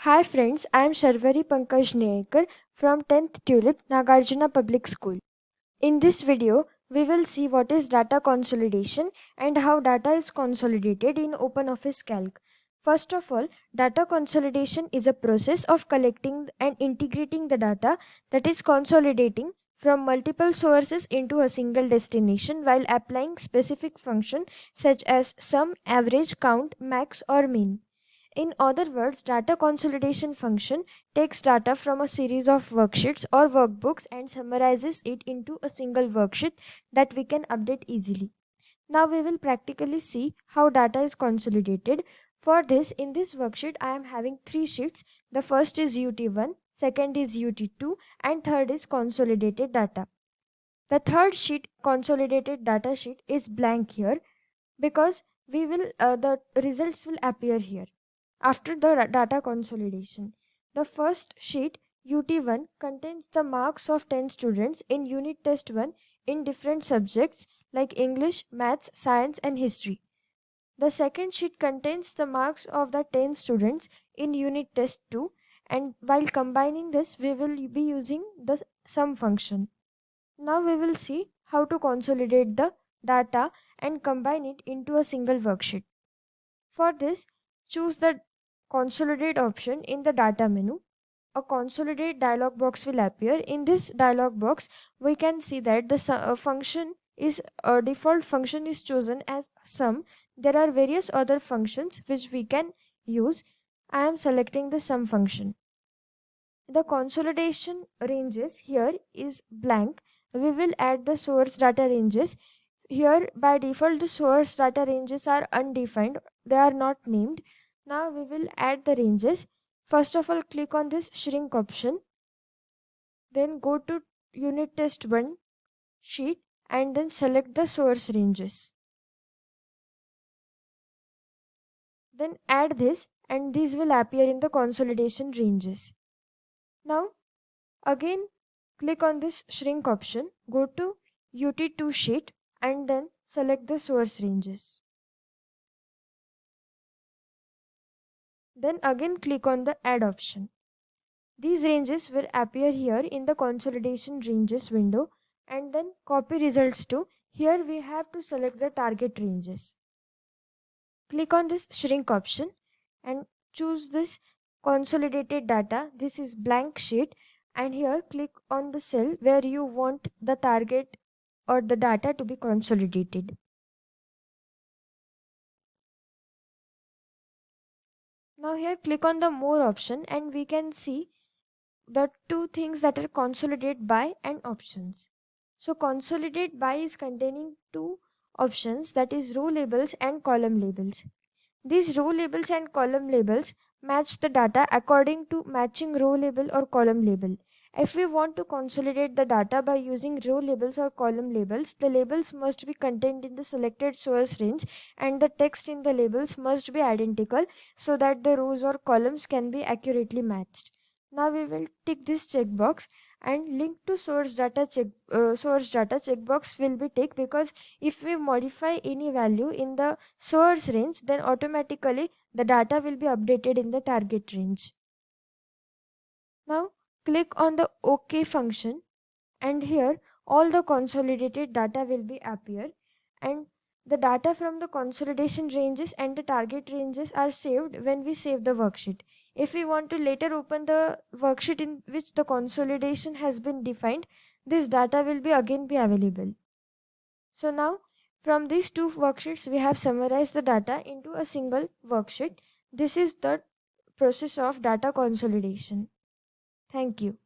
Hi friends, I am Sharvari Pankaj Nayekar from 10th Tulip, Nagarjuna Public School. In this video, we will see what is data consolidation and how data is consolidated in OpenOffice Calc. First of all, data consolidation is a process of collecting and integrating the data, that is consolidating from multiple sources into a single destination while applying specific function such as sum, average, count, max or min. In other words, data consolidation function takes data from a series of worksheets or workbooks and summarizes it into a single worksheet that we can update easily. Now we will practically see how data is consolidated. For this, in this worksheet, I am having three sheets. The first is UT1, second is UT2, and third is consolidated data. The third sheet, consolidated data sheet, is blank here because the results will appear here after the data consolidation. The first sheet UT1 contains the marks of 10 students in unit test 1 in different subjects like English, maths, science and history. The second sheet contains the marks of the 10 students in unit test 2, and while combining this we will be using the sum function. Now we will see how to consolidate the data and combine it into a single worksheet. For this, choose the Consolidate option in the data menu. A Consolidate dialog box will appear. In this dialog box, we can see that the function is default function is chosen as sum. There are various other functions which we can use. I am selecting the sum function. The consolidation ranges here is blank. We will add the source data ranges. Here by default the source data ranges are undefined, they are not named. Now we will add the ranges. First of all, click on this shrink option, then go to unit test 1 sheet and then select the source ranges. Then add this and these will appear in the consolidation ranges. Now again click on this shrink option, go to UT2 sheet and then select the source ranges. Then again click on the add option. These ranges will appear here in the consolidation ranges window, and then copy results to. Here we have to select the target ranges. Click on this shrink option and choose this consolidated data. This is blank sheet, and here click on the cell where you want the target or the data to be consolidated. Now here click on the more option and we can see the two things that are consolidate by and options. So consolidate by is containing two options, that is row labels and column labels. These row labels and column labels match the data according to matching row label or column label. If we want to consolidate the data by using row labels or column labels, the labels must be contained in the selected source range and the text in the labels must be identical so that the rows or columns can be accurately matched. Now we will tick this checkbox, and link to source data checkbox will be ticked because if we modify any value in the source range, then automatically the data will be updated in the target range. Now click on the OK function, and here all the consolidated data will be appear, and the data from the consolidation ranges and the target ranges are saved when we save the worksheet. If we want to later open the worksheet in which the consolidation has been defined, this data will be again be available. So now from these two worksheets we have summarized the data into a single worksheet. This is the process of data consolidation. Thank you.